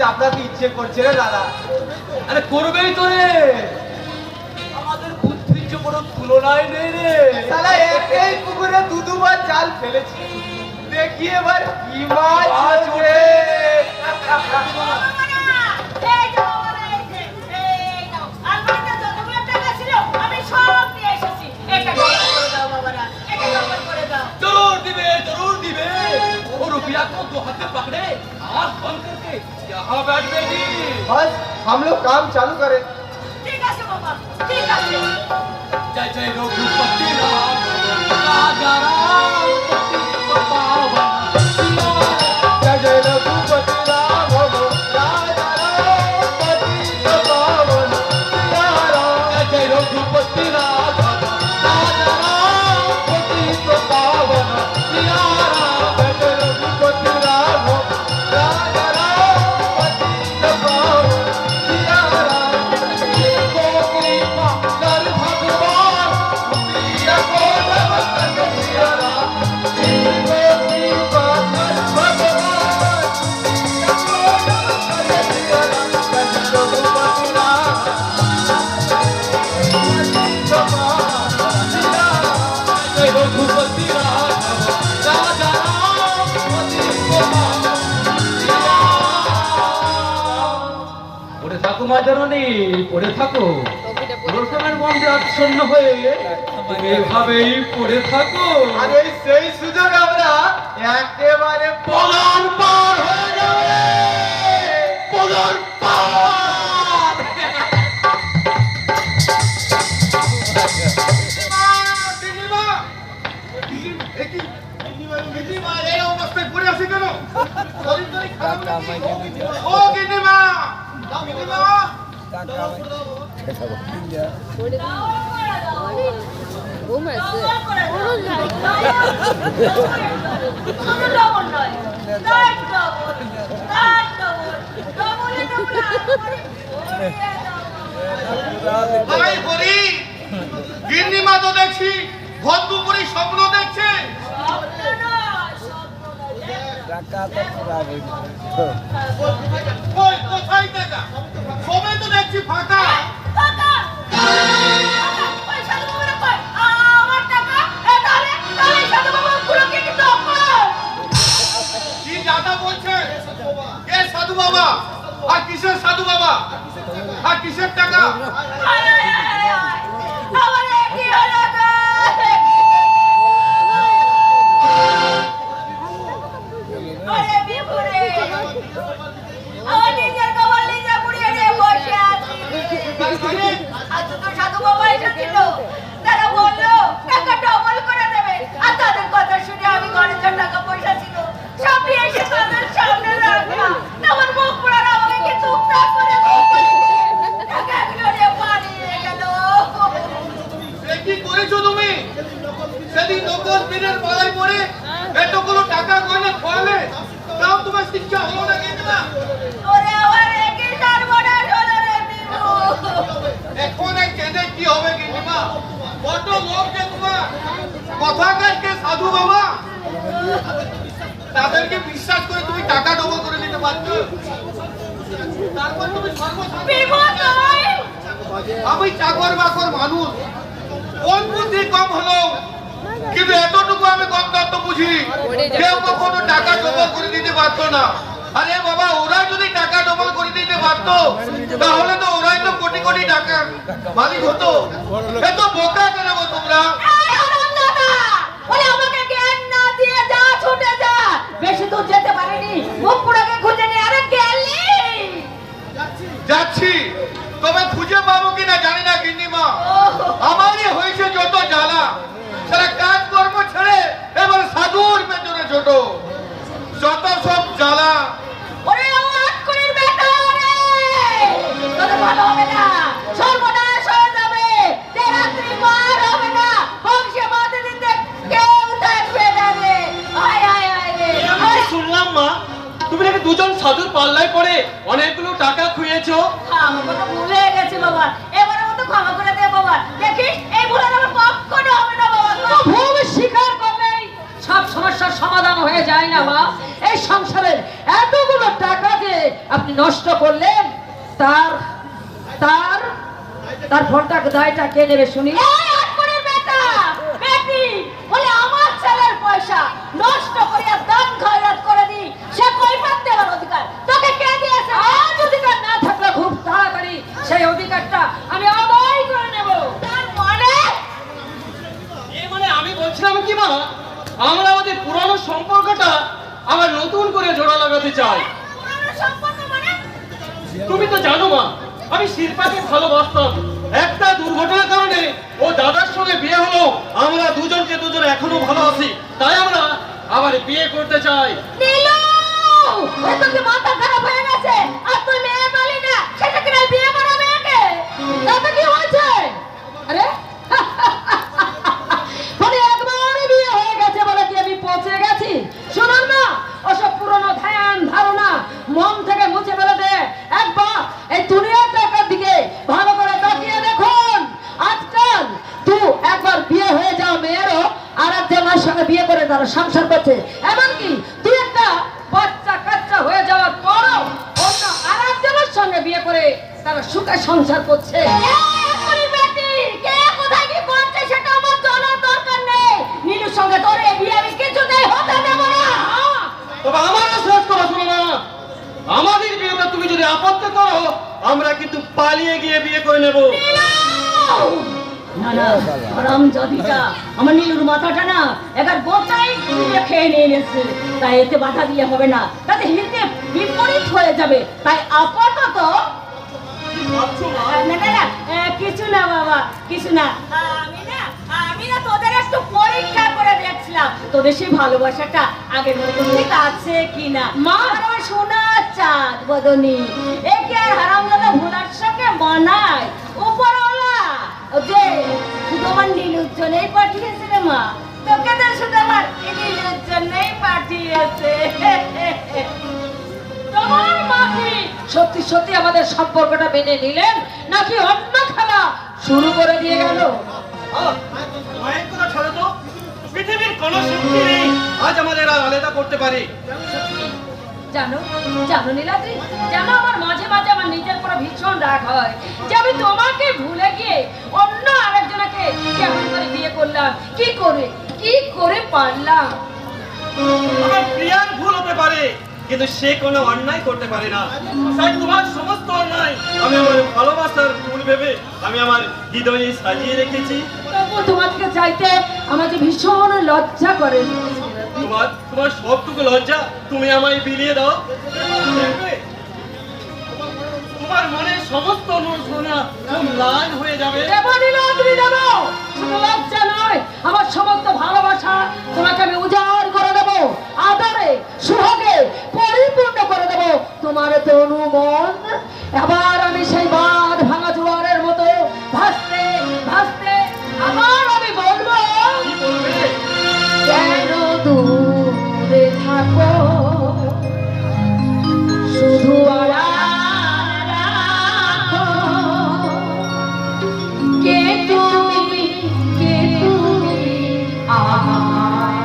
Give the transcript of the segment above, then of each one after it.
চাপড়াতে ইচ্ছে করছে রে দাদা। আরে করবেই তো রে, আমাদের বুদ্ধির যে কোনো তুলনায় নেই রে। শালা একই পুকুরে দুবার জাল ফেলেছি, দেখি এবার কি মাছ ওঠে। जरूर दिबे, जरूर दिबे। वो रुपया को दो हाथ से पकड़े, आँख बंद करके यहाँ बैठ बेटी। बस हम लोग काम चालू करें। ঠিক আছে বাবা, ঠিক আছে। जय जय रघुपति राम, राजा राम, पतित पावन सिया। जय जय रघुपति राम, राजा राम, पतित पावन सिया राम। जय जय रघुपति राम, राजा राम, पतित पावन सिया राम। जय जय रघुपति राम, राजा राम, पतित पावन सिया राम। को कृपा कर भगवान, सिया को नमस्कार सिया राम। इनको कृपा कर भगवान, सिया को नमस्कार सिया राम। जय जय रघुपति राम, पतित पावन सिया राम। जय रघुपति राम, राजा राम, पतित पावन सिया राम। পড়ে থাকো মা জননী, পড়ে থাকো। রোশনের বন্ধে আচ্ছন্ন হয়ে তুমি এভাবেই পড়ে থাকো। আর এই সেই সুযোগ আমরা একেবারে পলান পার হয়ে যাবে, পলান পার। এই অবস্থায় পড়ে আছি কেন? শরীর টরীর খারাপ নাকি? ও গিন্নিমা, গিন্নিমা, ভাই করি গিন্নিমা তো দেখছি ভর দুপুরে স্বপ্ন দেখছে। কই কোথায় টাকা? সবে তো দেখছি ফাঁকা। কি দাদা বলছে? কে সাধু বাবা? আর কিসের সাধু বাবা? আর কিসের টাকা? সাধু বাবা এসেছিল, তারা বললো টাকা ডবল করে দেবে, আর তাদের কথা শুনে আমি ঘরে যা টাকা পয়সা ছিল সব নিয়ে এসে তাদের সামনে রাখলাম। আমার মুখ পোড়ার আমাকে কি টুকরা করে টাকাগুলো নিয়ে পালিয়ে গেল। এ কি করেছো তুমি? সেদিন নকল দিনের পালায় পড়ে এতগুলো টাকা গয়না খোয়ালে, তাও তোমার শিক্ষা হলো না গিন্নিমা? ওরে আমার একই সর্বনাশ হলো রে বিভু। এখন এই কেঁদে কি হবে গিন্নিমা? কত লোক যে তোমার কথাকার কে সাধু বাবা, তাদেরকে বিশ্বাস করে তুমি টাকা ডবল করে নিতে পারছো, তারপর তুমি বিভু তুই আমি চাকর বাকর মানুষ, কোন বুদ্ধি কম হলো, কিন্তু এতটুকু আমি কম তত্ত্ব বুঝি, কেউ কখনো টাকা ডবল করে দিতে পারতো না। আরে বাবা, ওরা যদি টাকা ডবল করে দিতে পারতো তাহলে তো ওরাই তো কোটি কোটি টাকা মালিক হতো। এত বোকা কেন গো তোমরা? আমাকে জ্ঞান না দিয়ে যা, ছুটে যা, বেশি দূর যেতে পারিনি, মুখ পুরাকে খুঁজে নিয়ে আরে গেলি। যাচ্ছি, তবে খুঁজে পাবো কিনা জানি না গিন্নিমা। আমারই হয়েছে যত জ্বালা, সারা কাজকর্ম ছেড়ে এবার সাধুর পেছনে ছোট, যত সব জ্বালা। ওরে আটকুড়ির বেটা রে, তোদের ভালো হবে না, সর্বনাশ হয়ে যাবে, যে রাত্রি পার হবে না, বংশে বাঁধে দিতে কেউ থাকবে না রে। আয় আয় আয় রে। আমি শুনলাম মা, তুমি নাকি দুজন সাধুর পাল্লায় পড়ে অনেকগুলো টাকা খুইয়েছো। আমার কথা ভুলে গেছি বাবা, এবারের মতো ক্ষমা করে দে বাবা। দেখিস এই ভুল আর আমার কখনো হবে না বাবা। ভুল স্বীকার করলেই সব সমস্যার সমাধান হয়ে যায় না মা। এই সংসারের এতগুলো টাকা যে আপনি নষ্ট করলেন, তার তার তার ফোনটাকে দায়টা কে নেবে শুনি? এই আটকড়ের বেটা, বেটি, বলে আমার ছেলের পয়সা নষ্ট করিয়া দান খয়রাত করে দি, সে কৈফিয়ত দেওয়ার অধিকার তোকে কে দিয়েছে? আজ অধিকার না থাকলে খুব তাড়াতাড়ি সেই অধিকারটা আমি আদায় করে নেব। তার মানে মানে আমি বলছিলাম কি মা, আমরা আমাদের পুরানো সম্পর্কটা আবার নতুন করে জোড়া লাগাতে চাই। পুরনো সম্পর্ক মানে? তুমি তো জানো মা, আমি শিল্পাকে ভালোবাসতাম। একটা দুর্ঘটনার কারণে ও দাদার সঙ্গে বিয়ে হলো, আমরা দুজনকে দুজন এখনো ভালো আছি, তাই আমরা আবার বিয়ে করতে চাই। নীলু, ওই তোকে মাথা খারাপ হয়ে গেছে, আর তুই মেয়ে পেলি না, সেটাকে না বিয়ে করা মেয়েকে? তাতে কি হয়েছে? আরে মানে একবারই বিয়ে হয়ে গেছে বলে কি আমি পৌঁছে গেছি? শুনুন না, ওসব পুরনো ধ্যান ধারণা মন থেকে মুছে ফেলে দে। একবার এই দুনিয়ার টাকার দিকে ভালো করে তাকিয়ে দেখুন। আজকাল একবার বিয়ে হয়ে যাওয়া মেয়েরও আর একজনের সঙ্গে বিয়ে করে তারা সংসার করছে। এমনকি তুই একটা বাচ্চা কাচ্চা হয়ে যাওয়ার পরও অন্য আর একজনের সঙ্গে বিয়ে করে তারা সুখে সংসার করছে। এখনই বেটি, কে কোথায় কি করছে সেটা আমার জানার দরকার নেই। নীলুর সঙ্গে তোর এই বিয়ে আমি কিছুতেই হতে দেব না। তবে আমারও শেষ কথা শোনো না, আমাদের বিয়েটা তুমি যদি আপত্তি করো, আমরা কিন্তু পালিয়ে গিয়ে বিয়ে করে নেব। না না, হারামজাদিটা আমার নীলুর মাথাটা না এবার গোটাই দিয়ে খেয়ে নিয়ে গেছে, তাই এতে বাধা দিয়ে হবে না, তাতে হিতে বিপরীত হয়ে যাবে। তাই আপাতত না না না, কিছু না বাবা, কিছু না। আমি না তোদের একটু পরীক্ষা করে দেখছিলাম তোদের সেই ভালোবাসাটা আগের মতো ঠিক আছে কিনা। মা আমার সোনা চাঁদ বদনি, একে আর হারামজাদা ভোলার সঙ্গে মানায়? উপরওয়ালা ওকে শুধু আমার নীলুর জন্যই পাঠিয়েছে রে মা, তোকে তো শুধু আমার নীলুর জন্যই পাঠিয়েছে। তোমার মা কি সত্যি সত্যি আমাদের সম্পর্কটা মেনে নিলেন, নাকি অন্য খেলা শুরু করে দিয়ে গেল? মায়ের কথা ছাড়ো তো, পৃথিবীর কোনো শক্তি নেই আজ আমাদের আর আলাদা করতে পারে। জানো জানো নীলাদ্রি, জানো আমার মাঝে মাঝে আমার নিজের উপর ভীষণ রাগ হয় যে আমি তোমাকে ভুলে গিয়ে অন্য আরেকজনকে কেমন করে বিয়ে করলাম, কি করে পারলাম? আমার প্রিয়ার ভুল হতে পারে, কিন্তু সে কোনো অন্যায় করতে পারে না। তাই তোমার সমস্ত অন্যায় আমি আমার ভালোবাসার ভুল ভেবে আমি আমার হৃদয়ে সাজিয়ে রেখেছি। তবু তোমাকে চাইতে আমাকে ভীষণ লজ্জা করে। তোমার সবটুকু লজ্জা তুমি আমায় বিলিয়ে দাও, দেখবে তোমার মনে সমস্ত অনুশোচনা ম্লান হয়ে যাবে। দেবো নীলাদ্রি, দেবো। শুধু লজ্জা নয়, আমার সমস্ত ভালোবাসা তোমাকে আমি উজাড় করে দেবো, আদরে সুহাগে পরিপূর্ণ করে দেবো তোমার তনু মন। আবার আমি সেই বাঁধ ভাঙা জোয়ারের মতো ভাসতে ভাসতে আবার আমি বলবো, কি বলবে? কেন দূরে থাকো শুধু আড়াল রাখো, কে তুমি আমার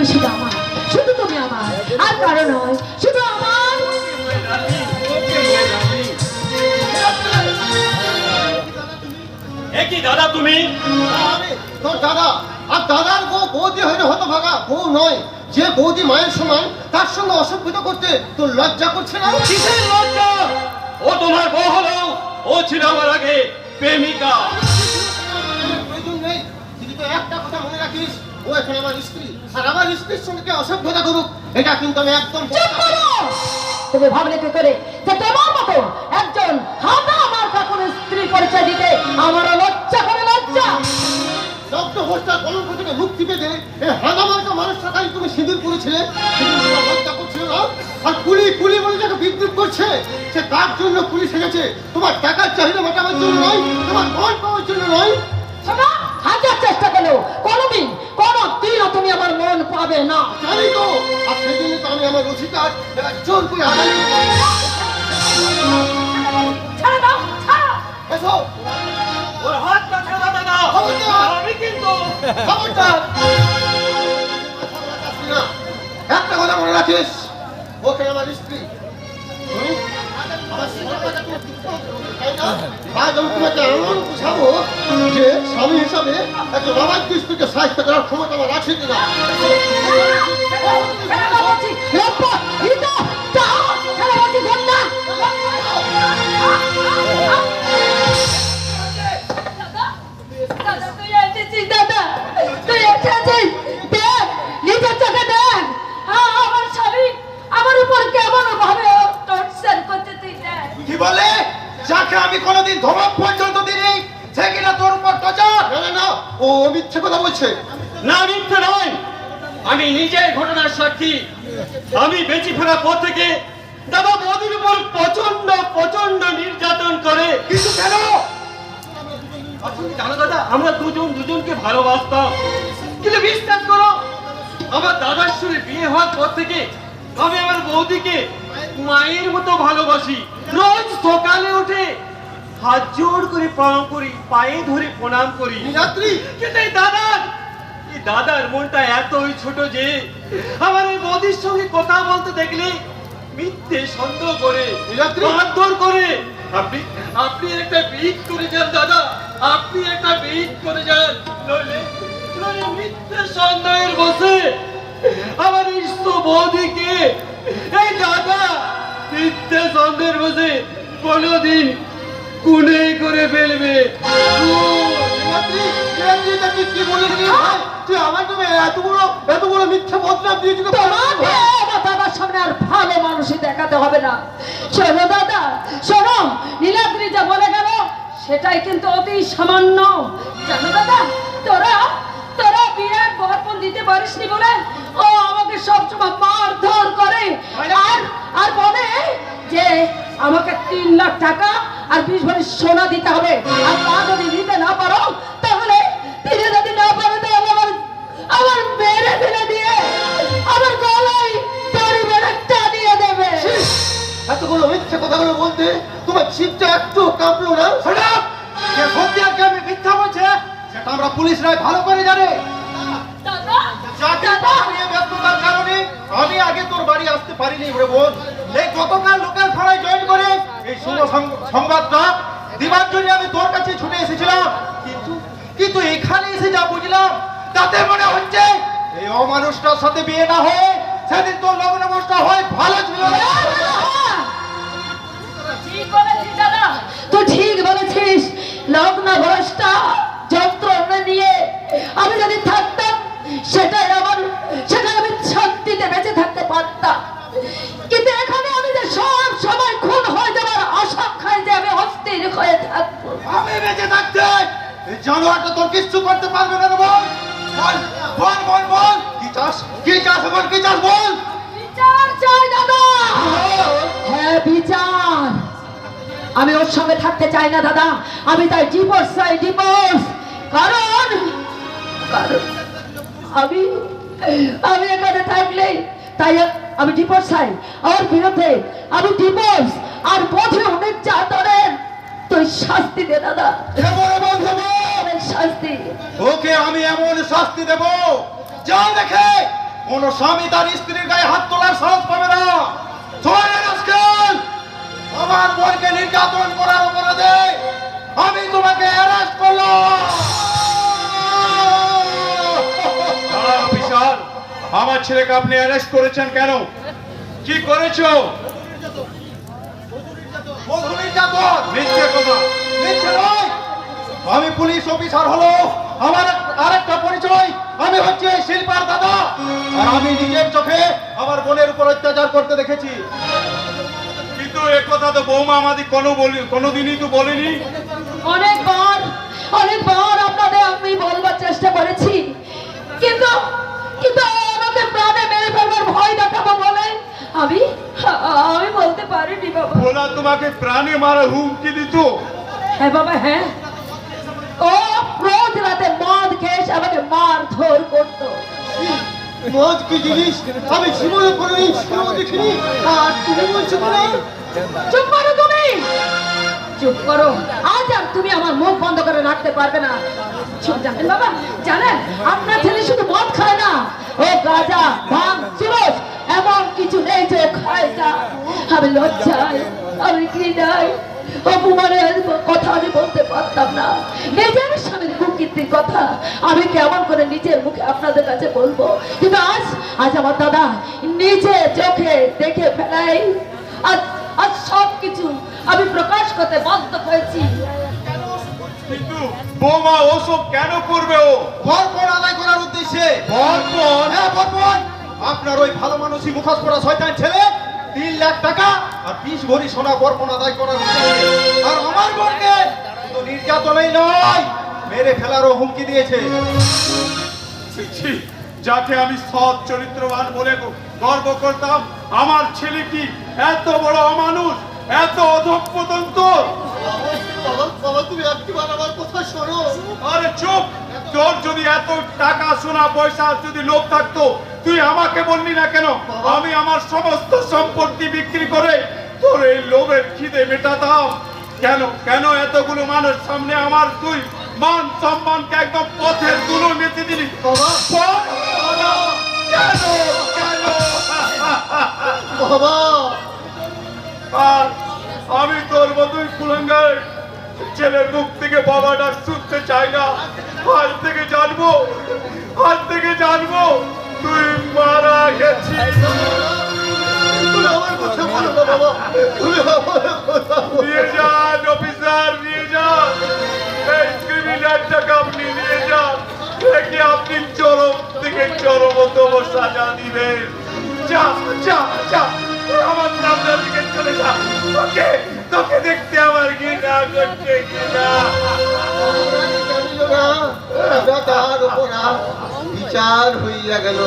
তুমি শুধু আমার, শুধু তুমি আমার, আর কারো নয়, শুধু আমার। কি দাদা তুমি? আমি তোর দাদা, আর দাদার বৌদি হয়ে হতভাগা, বউ নয়। যে বৌদি মায়ের সমান, তার সঙ্গে অসভ্যতা করতে তোর লজ্জা করছে না? কিসের লজ্জা? ও তোমার বউ হলো, ও ছিল আমার আগে প্রেমিকা। প্রয়োজন নেই, কিন্তু তো একটা কথা মনে রাখিস, ও এখন আমার স্ত্রী, আর আমার স্ত্রীর সঙ্গে কে অসভ্যতা করুক, এটা কিন্তু আমি একদম চুপ করো! তুমি ভাবলে কি করে যে তোমার মতো একজন হাঁটা আমার কাকুর স্ত্রী পরিচয় দিতে আমারও লজ্জা করে? লজ্জা! রক্ত হোস্টার কলঙ্ক থেকে মুক্তি পেতে এই হাঁদামার্কা মানুষ টাকায় তুমি সিঁদুর করেছিলে, সেদিন তোমার লজ্জা করছিল না? আর কুলি কুলি বলে যাকে বিদ্রুপ করছে, সে তার জন্য পুলিশ এসেছে। তোমার টাকার চাহিদা মেটাবার জন্য নয়, তোমার মন পাওয়ার জন্য নয়। শোনো, হাজার চেষ্টা করলেও কোনোদিন কোনোদিনও তুমি আমার মন পাবে না। জানি তো, আর সেদিন তো আমি আমার অধিকার জোর করে আদায় করবো। ছেড়ে দাও, ছাড়ো। এসো, ওর হাতটা ছেড়ে দাদা, খবরদার! আমি কিন্তু খবরদার! একটা কথা মনে রাখিস, ওকে আমার স্ত্রী। হুম? আমার স্ত্রীটাকে তুমি বিক্রম করবে, তাই না? আজ আমি তোমাকে এমন বুঝাবো যে স্বামী হিসাবে একজন অবাধ্য স্ত্রীকে সাহায্য করার ক্ষমতা আমার আছে কিনা। ছেড়ে বলছি, লম্বা, ইতো, যাও, ছেড়ে বলছি, গন্ডা। দাদা, দাদা, তুই এসেছিস। দাদা, তুই এসেছিস, দেখ, নিজের চোখে দেখ, আমার স্বামী আমার উপর কেমন ভাবে টর্চার করতে, তুই দেখ। কি বলে? যাকে আমি কোনোদিন ধমক পর্যন্ত দিইনি, সে কিনা তোর উপর টর্চার? না না না, ও মিথ্যে কথা বলছে। না, মিথ্যে নয়, আমি নিজের ঘটনার সাক্ষী। আমি বেঁচে ফেরার পর থেকে দাদা বৌদির উপর প্রচন্ড প্রচন্ড নির্যাতন করে। কিন্তু কেন? আসলে জানো দাদা, আমরা দুজনকে ভালোবাসতাম, কিন্তু বিশ্বাস করো, আমার দাদার সঙ্গে বিয়ে হওয়ার পর থেকে আমি আমার বৌদিকে মায়ের মতো ভালোবাসি। রোজ সকালে উঠে হাত জোর করে প্রণাম করি, পায়ে ধরে প্রণাম করি। নীলাদ্রি, কিন্তু এই দাদার মনটা এতই ছোট যে আমার এই বৌদির সঙ্গে কথা বলতে দেখলে মিথ্যে সন্দেহ করে, নীলাদ্রি! মারধর করে। আপনি আপনি একটা বিট করে যান দাদা, আপনি একটা বিট করে যান, নইলে মিথ্যে সন্দেহের বসে আমার ইষ্ট বৌদিকে এই দাদা মিথ্যে সন্দেহের বসে কোনোদিন কুনে করে ফেলবে। নীলাদ্রি, নীলাদ্রি, এটা তুই কি বলিস রে ভাই? তুই আমার তুমি এত বড় মিথ্যা বদনাম দিয়েছিস। তোমাকে আমার দাদার সামনে আর ভালো মানুষই দেখাতে হবে না। শোনো দাদা, শোনো, নীলাদ্রি যা বলে গেল সেটাই কিন্তু অতি সামান্য। জানো দাদা, তোরা বিয়ের বরপণ দিতে পারিসনি বলে ও আমাকে সবসময় মারধর করে, আর বলে যে আমাকে 3 লাখ টাকা আর 20 ভরি সোনা দিতে হবে, আর তা যদি দিতে না পারো তাহলে দিতে যদি না পারো তাহলে আমার মেরে ফেলে দিয়ে আমার গলায় দড়ি মেরে টানিয়ে দেবে। এতগুলো মিথ্যে কথাগুলো বলতে তোমার জিভটা একটু কাঁপলো না? শোনো, যে সত্যি আজকে আমি মিথ্যা বলছে সেটা আমরা পুলিশরাই ভালো করে জানে। দাদা, চাকরির নিয়ে ব্যস্ততার কারণে আমি আগে তোর বাড়ি আসতে পারিনি রে বোন। এই গতকাল লোকাল থানায় জয়েন করে এই শুভ সংবাদটা দিবার জন্য আমি তোর কাছে ছুটে এসেছিলাম, কিন্তু এখানে এসে যা বুঝলাম তাতে মনে হচ্ছে এই অমানুষটার সাথে বিয়ে না হয়ে সেদিন তোর লগ্ন বসটা হয় ভালো ছিল না। ঠিক বলেছিস দাদা। তুই ঠিক বলেছিস, লগ্ন ভ্রষ্টা যন্ত্রণা নিয়ে আমি যদি থাকতাম সেটাই আমি শান্তিতে বেঁচে থাকতে পারতাম, কিন্তু এখানে আমি যে সব সময় খুন হয়ে যাওয়ার আশঙ্কায় যে আমি অস্থির হয়ে থাকবো। আমি বেঁচে থাকতে এই জানোয়ারটা তোর কিচ্ছু করতে পারবে না রে বল। বল বল বল বল, কি চাস এখন, কি চাস বল। বিচার চাই দাদা। হ্যাঁ, বিচার। আমি ওর সঙ্গে থাকতে চাই না দাদা, আমি তাই ডিভোর্স চাই, ডিভোর্স। কারণ আমি এখানে থাকলেই তাই আমি ডিভোর্স চাই। আর বিরুদ্ধে আমি ডিভোর্স আর বোধে অনেক চাদরের তুই শাস্তি দে দাদা, শাস্তি। ওকে আমি এমন শাস্তি দেব যা দেখে কোন স্বামী তার স্ত্রীর গায়ে হাত তোলার সাহস পাবে না। ছয় আজকাল আমার বোনকে নির্যাতন করার অপরাধে আমি তোমাকে অ্যারেস্ট করলাম। বিশাল, আমার ছেলেকে আপনি অ্যারেস্ট করেছেন কেন? কি করেছো? বধূ নির্যাতন মিথ্যে কথা। মিথ্যে নয়। আমি পুলিশ অফিসার হলো আমার আরেকটা পরিচয়, আমি হচ্ছে শিল্পার দাদা। আর আমি নিজের চোখে আমার বোনের উপর অত্যাচার করতে দেখেছি। কিন্তু এ কথা তো বৌমা আমাদের কোনোদিনই তো বলেনি। অনেকবার আপনাদের আমি বলবার চেষ্টা করেছি, কিন্তু কিন্তু আমাদের প্রাণে মেরে ফেলবার ভয় দেখাবো বলে আমি বলতে পারিনি বাবা। ওরা তোমাকে প্রাণে মারা হুমকি দিত? হ্যাঁ বাবা, হ্যাঁ। ও রোজ রাতে মদ খেয়ে আমাকে মারধর করতো। মদ কি জিনিস আমি জীবনে কোনোদিন শুনেও দেখিনি, আর তুমি বলছো না? চুপ করো তুমি, চুপ করো। আজ আর তুমি আমার মুখ বন্ধ করে রাখতে পারবে না। জানেন বাবা, জানেন আপনার ছেলে শুধু মদ খায় না, ও গাঁজা, ভাঙ, চুরস এমন কিছু নেই যে ও খায় না। আমি লজ্জায়, আমি ঘৃণায়, অপমানের কথা আমি বলতে পারতাম না। নিজের স্বামীর কুকীর্তির কথা আমি কেমন করে নিজের মুখে আপনাদের কাছে বলবো? কিন্তু আজ আমার দাদা নিজে চোখে দেখে ফেলাই আজ সবকিছু আমি প্রকাশ করতে বাধ্য হয়েছি। কিন্তু বৌমা ওসব কেন করবে? ও বরপণ আদায় করার উদ্দেশ্যে। বরপণ? হ্যাঁ বরপণ। আপনার ওই ভালো মানুষই মুখোশ পরা শয়তান ছেলে 3 লাখ টাকা আর 20 ভরি সোনা বরপণ আদায় করার উদ্দেশ্যে। আর আমার বোনকে তো নির্যাতনই নয়, মেরে ফেলারও হুমকি দিয়েছে। ছি, যাকে আমি সৎ চরিত্রবান বলে গর্ব করতাম, আমার ছেলে কি এত বড় অমানুষ, এত অধঃপতন্ত? বাবা বাবা, তুমি একবার আমার কথা শোনো। আরে চুপ! তোর যদি এত টাকা সোনা পয়সা যদি লোভ থাকতো তুই আমাকে বললি না কেন? আমি আমার সমস্ত সম্পত্তি বিক্রি করে তোর এই লোভের খিদে মেটাতাম। কেন কেন এতগুলো মানুষ সামনে আমার তুই মান সম্মানকে একদম পথের ধুলো মেতে দিলি? বাবা কেন কেন? বাবা, আর আমি তোর মতোই কুলাঙ্গার ছেলের মুখ থেকে বাবা ডাক শুনতে চাই না। আজ থেকে জানবো তুই মারা গেছিস। তুমি আমার কথা বলো না বাবা, তুমি আমার কথা বলো। নিয়ে যান অফিসার, নিয়ে যান এই ক্রিমিনালটাকে, আপনি নিয়ে যান। একে আপনি চরম থেকে চরমতম সাজা দিবেন। যা যা যা, আমার সামনে দিকে চলে যা। তোকে দেখতে আমার ঘৃণা করছে, ঘৃণা। জানিল না আমরা তার উপর বিচার হইয়া গেল।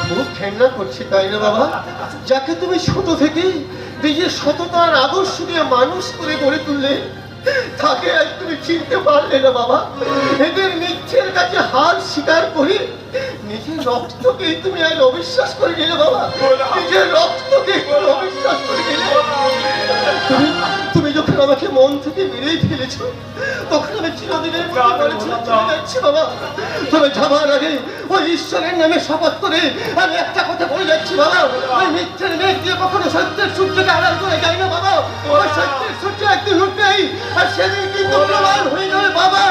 খুব ঘেন্না করছে তাই না বাবা? যাকে তুমি ছোট থেকে নিজের সততার আদর্শ দিয়ে মানুষ করে গড়ে তুললে, তাকে আজ তুমি চিনতে পারলে না বাবা। এদের মিথ্যের কাছে হার স্বীকার করে নিজের রক্তকে তুমি আজ অবিশ্বাস করে নিলে বাবা। নিজের রক্তকে অবিশ্বাস করে নিলে। তুমি যখন আমাকে মন থেকে মেরেই ফেলেছো, তখন আমি চিরদিনের মতো বলেছিলাম চলে যাচ্ছি বাবা। তবে যাবার আগে ওই ঈশ্বরের নামে শপথ করে আমি একটা কথা বলে যাচ্ছি বাবা। ওই মিথ্যের মেঘ দিয়ে কখনো সত্যের সূর্যকে আড়াল করে যায় না বাবা। ওই সত্যের সূর্য একদিন উঠবেই, আর সেদিন কিন্তু প্রমাণ হয়ে যাবে বাবা।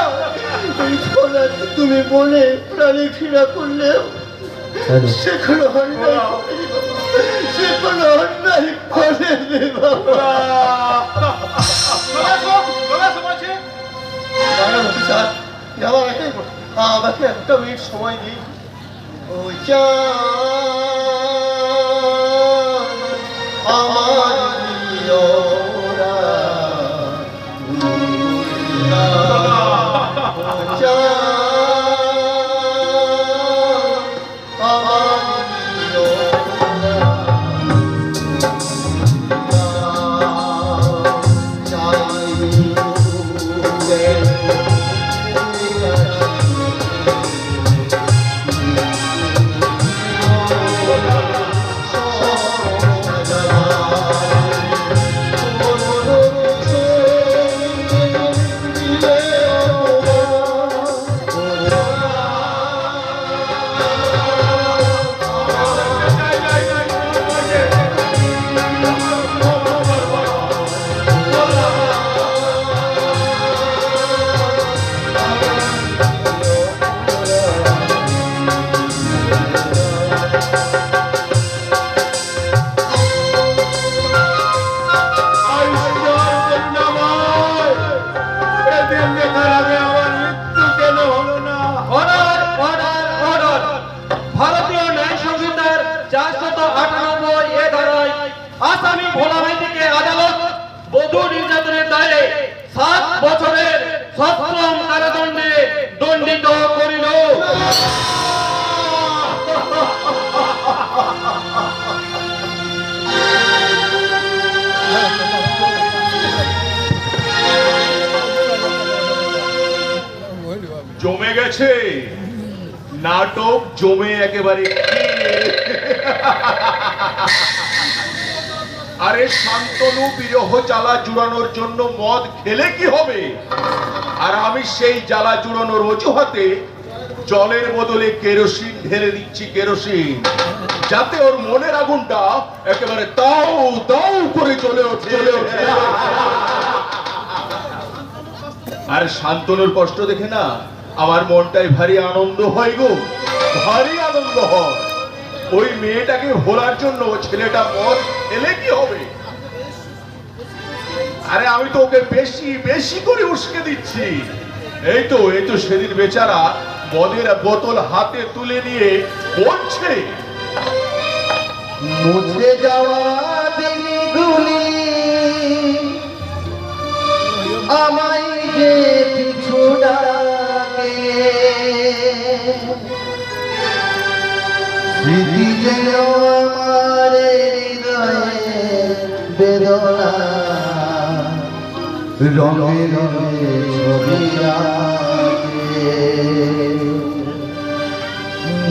এই ফলে তুমি বলে প্রাণী ঘৃণা করলেও সে কোনো অন্যায় করেনি বাবা। সে কোনো অন্যায় করেনি বাবা। অফিসার, আমাকে একটা মিনিট সময় দিই। ও আমার প্রিয়রা, আমার প্রিয়রা জমে গেছে নাটক, জমে একেবারে আরে শান্তনু বিরহ জ্বালা জুড়ানোর জন্য মদ খেলে কি হবে? আর আমি সেই জ্বালা জুড়ানোর অজুহাতে জলের বদলে কেরোসিন ঢেলে দিচ্ছি, কেরোসিন, যাতে ওর মনের আগুনটা একেবারে দাউ দাউ করে চলে ওঠে। আর শান্তনুর কষ্ট দেখে না আমার মনটাই ভারী আনন্দ হয় গো, ভারী আনন্দ হয়। ওই মেয়েটাকে ভোলার জন্য ছেলেটা মদ খেলে কি হবে? আরে আমি তো ওকে বেশি বেশি করে উস্কে দিচ্ছি। এই তো সেদিন বেচারা মদের বোতল হাতে তুলে নিয়ে বলছে, মুছে যাওয়া দিনগুলি আমায় যে পিছু ডাকে, স্মৃতি যেন আমার হৃদয়ে বেদনা রঙে রঙে ছবি আঁকে।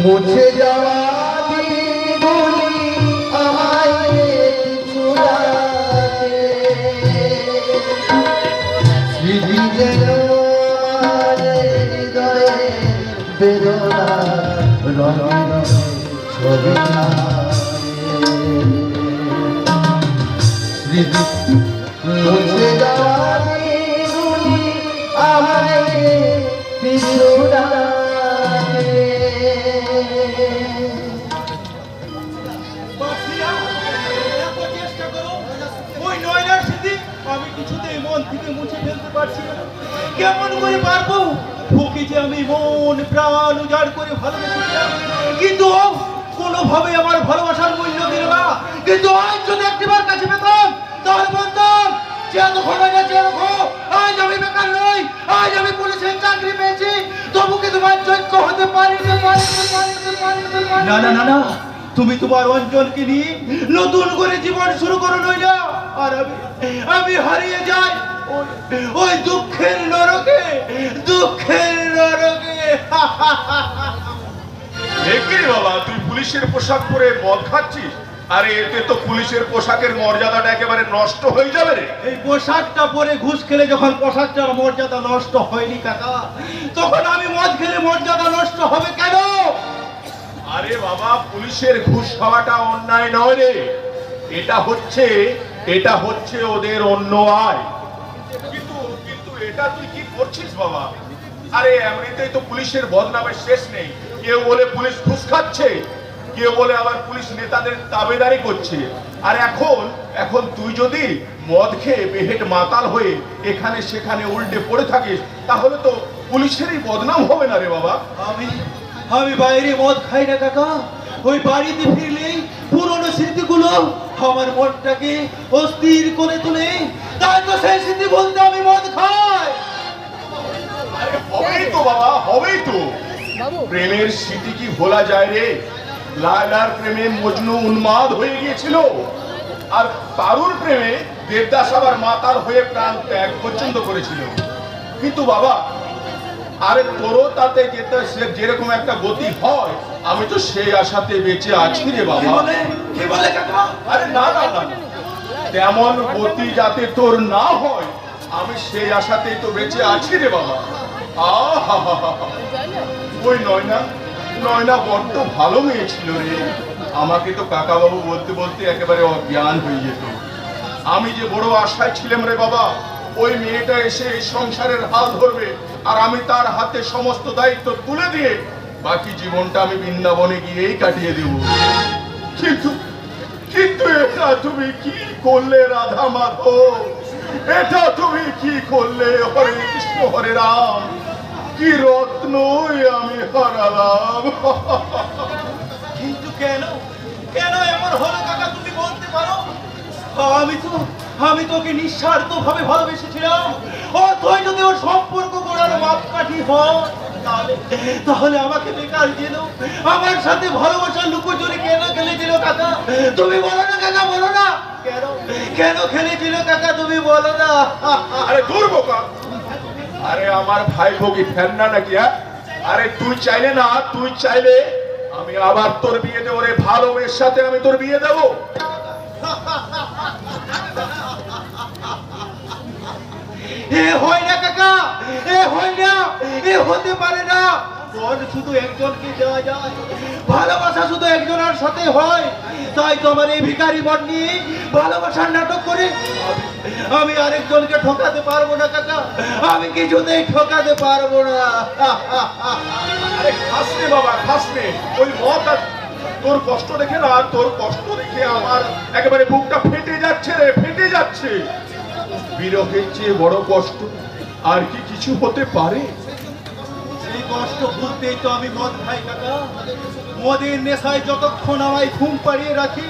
মুছে যাওয়া দিনগুলি আমায় পিছু ডাকে, স্মৃতি যেন আমার হৃদয়ে বেদনা রঙে রঙে ছবি আঁকে। মুছে যাওয়া দিনগুলি আমায় পিছু ডাকে। ওই নয়নার স্মৃতি আমি কিছুতেই মন থেকে মুছে ফেলতে পারছি না। কেমন করে পারবো? ওকে যে আমি মন প্রাণ উজাড় করে ভালোবেসেছিলাম, কিন্তু কোনোভাবে আমার ভালোবাসার মূল্য দিল না। কিন্তু আজ যদি একটিবার কাছে পেতাম তাহলে বলতাম যে এতক্ষণ হয়ে গেছে, আজ আমি বেকার নই, আজ আমি পুলিশের চাকরি পেয়েছি, তবু কি তোমার যোগ্য হতে পারিনি। না না না না, তুমি তোমার অঞ্জনকে নিয়ে নতুন করে জীবন শুরু করো নইলা, আর আমি হারিয়ে যাই ওই দুঃখের নরকে, দুঃখের নরকে। দেখবি বাবা, তুই পুলিশের পোশাক পরে মদ খাচ্ছিস? আরে এতে তো পুলিশের পোশাকের মর্যাদাটা একেবারে নষ্ট হয়ে যাবে রে। এই পোশাকটা পরে ঘুষ খেলে যখন পোশাকটার মর্যাদা নষ্ট হয়নি কাকা, তখন আমি মদ খেলে মর্যাদা নষ্ট হবে কেন? আরে বাবা, পুলিশের ঘুষ খাওয়াটা অন্যায় নয় রে, এটা হচ্ছে ওদের অন্য আয়। কিন্তু এটা তুই কি করছিস বাবা? আরে এমনিতেই তো পুলিশের বদনামের শেষ নেই। কেউ বলে পুলিশ ঘুষ খাচ্ছে, কেউ বলে আবার পুলিশ নেতাদের তাবেদারি করছে। আর এখন তুই যদি মদ খেয়ে বেহেট মাতাল হয়ে এখানে সেখানে উল্টে পড়ে থাকিস, তাহলে তো পুলিশেরই বদনাম হবে না রে বাবা। আমি বাইরে মদ খাই না কাকা, ওই বাড়িতে ফিরলেই পুরনো স্মৃতিগুলো আমার মনটাকে অস্থির করে তোলে, তাই তো সেই স্মৃতি বলতে আমি মদ খাই। আরে হবেই তো বাবা, হবেই তো। প্রেমের স্মৃতি কি ভোলা যায় রে? লায়লার প্রেমে মজনু উন্মাদ হয়ে গিয়েছিল, আর তারুর প্রেমে দেবদাস আবার মাতাল হয়ে প্রাণ ত্যাগ পর্যন্ত করেছিল। কিন্তু বাবা, আরে তোরও তাতে যেতে যেরকম একটা গতি হয়, আমি তো সেই আশাতে বেঁচে আছি রে বাবা। কি বলে কাকা? আরে না না না, তেমন গতি যাতে তোর না হয়, আমি সেই আশাতেই তো বেঁচে আছি রে বাবা। আহা, ওই নয়না বড্ড ভালো মেয়ে ছিল রে। আমাকে তো কাকা বাবু বলতে বলতে একেবারে অজ্ঞান হয়ে যেত। আমি যে বড় আশায় ছিলাম রে বাবা, ওই মেয়েটা এসে এই সংসারের হাল ধরবে, আর আমি তার হাতে সমস্ত দায়িত্ব তুলে দিয়ে বাকি জীবনটা আমি বৃন্দাবনে গিয়েই কাটিয়ে দেব। কিন্তু এটা তুমি কি করলে রাধা মাধব? এটা তুমি কি করলে? হরে কৃষ্ণ হরে রাম, কি রত্ন আমি হারালাম। কিন্তু কেন এমন হলো কাকা, তুমি বলতে পারো? আমি তোকে নিঃস্বার্থ ভাবে ভালোবেসেছিলাম, তুই যদি ওর সম্পর্ক করার মাপকাঠি হয়, তাহলে আমাকে বেকার দিল, আমার সাথে ভালোবাসার লুকোচুরি কেন খেলেছিল কাকা? তুমি বলো না কাকা, বলো না কেন কেন খেলেছিল কাকা, তুমি বলো না। আরে দূর বোকা, আরে আমার ভাই ভোগী ফের না নাকি? হ্যাঁ, আরে তুই চাইলে না, তুই চাইলে আমি আবার তোর বিয়ে দেবো রে, ভালো মেয়ের সাথে আমি তোর বিয়ে দেবো। এ হয় না কাকা, এ হয় না, এ হতে পারে না। মন শুধু একজনকে দেওয়া যায়, ভালোবাসা শুধু একজনের সাথে হয়। তাই তো আমার এই ভিখারি মন নিয়ে ভালোবাসার নাটক করে আমি আরেকজনকে ঠকাতে পারবো না কাকা, আমি কিছুতেই ঠকাতে পারবো না। আরে খাস রে বাবা, খাস রে। ওই মত আর তোর কষ্ট দেখে না, তোর কষ্ট দেখে আমার একেবারে বুকটা ফেটে যাচ্ছে রে, ফেটে যাচ্ছে। বিরহের চেয়ে বড় কষ্ট আর কি কিছু হতে পারে? সেই কষ্ট ভুলতেই তো আমি মদ খাই কাকা। মদের নেশায় যতক্ষণ আমায় ঘুম পাড়িয়ে রাখি,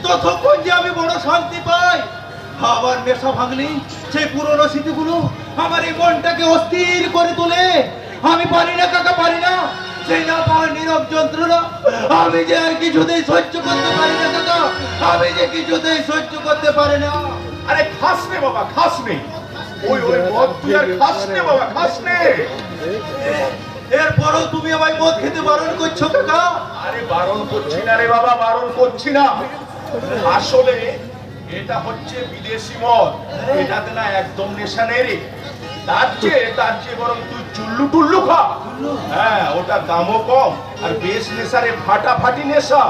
ততক্ষণ যে আমি বড় শান্তি পাই। আবার নেশা ভাঙলেই সেই পুরনো স্মৃতিগুলো আমার এই মনটাকে অস্থির করে তোলে। আমি পারি না কাকা, পারি না। সেই না পাওয়ার নীরব যন্ত্রণা আমি যে আর কিছুতেই সহ্য করতে পারি না কাকা, আমি যে কিছুতেই সহ্য করতে পারি না। আরে খাস রে বাবা, খাস নে। ওই ওই মদ তুই আর খাস নে বাবা, খাস নে। এরপরও তুমি আমায় মদ খেতে বারণ করছো কাকা? আরে বারণ করছি না রে বাবা, বারণ করছি না। আসলে এটা হচ্ছে বিদেশি মদ, এটাতে না একদম নেশা নেই রে। তার চেয়ে বরং তুই চুল্লু টুল্লু খা। হ্যাঁ, ওটার দামও কম আর বেশ নেশা রে, ফাটাফাটি নেশা।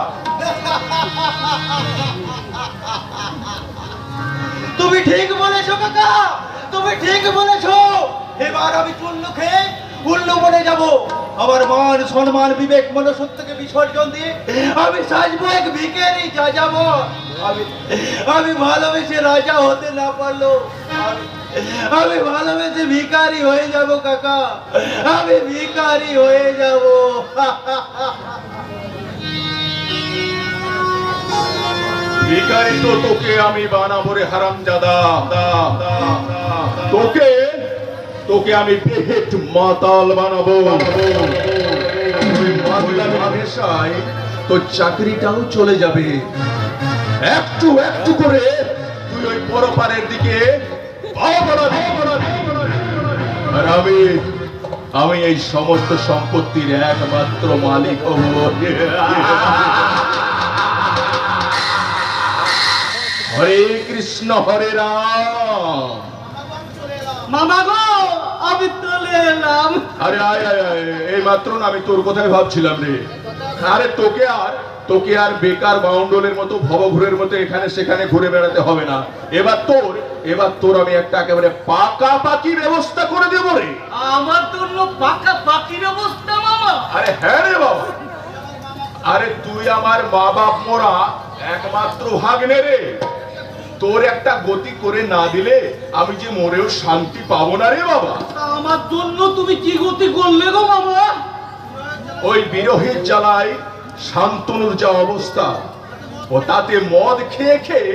তুমি ঠিক বলেছো কাকা, তুমি ঠিক বলেছো। এবার আমি চুল্লু খেয়ে উল্লু বনে যাব। আমার মান সম্মান বিবেক মনুষ্যত্বকে বিসর্জন দিয়ে আমি সাজবো এক ভিখারি যা যাব। আমি ভালোবেসে রাজা হতে না পারলো আমি ভালোবেসে ভিখারি হয়ে যাব কাকা, আমি ভিখারি হয়ে যাব। ভিখারি তো তোকে আমি বানাবো রে হারামজাদা। তোকে তোকে আমি পেট মাতাল বানাবো। ওই মাতালের নেশায় তোর চাকরিটাও চলে যাবে। একটু একটু করে তুই ওই পরপারের দিকে পা বাড়াবি। আর আমি এই সমস্ত সম্পত্তির একমাত্র মালিক হব। হরে কৃষ্ণ হরে রাম। মামা গো, আমি চলে এলাম। আরে আয় আয় আয়, এই মাত্র না আমি তোর কথাই ভাবছিলাম রে। আরে তোকে আর বেকার বাউন্ডলের মতো ভবঘুরের মতো এখানে সেখানে ঘুরে বেড়াতে হবে না। এবার তোর আমি একটা একেবারে পাকাপাকি ব্যবস্থা করে দেবো রে। আমার জন্য পাকাপাকির অবস্থা মামা? আরে হ্যাঁ রে বাবা, আরে তুই আমার মা বাপ মোরা একমাত্র ভাগ্নে রে। তোর একটা গতি করে না দিলে আমি যে মরেও শান্তি পাবো না রে বাবা। আমার জন্য তুমি কি গতি করলে গো মামা? ওই বিরহের জ্বালায় শান্তনুর যা অবস্থা, ও তাতে মদ খেয়ে খেয়ে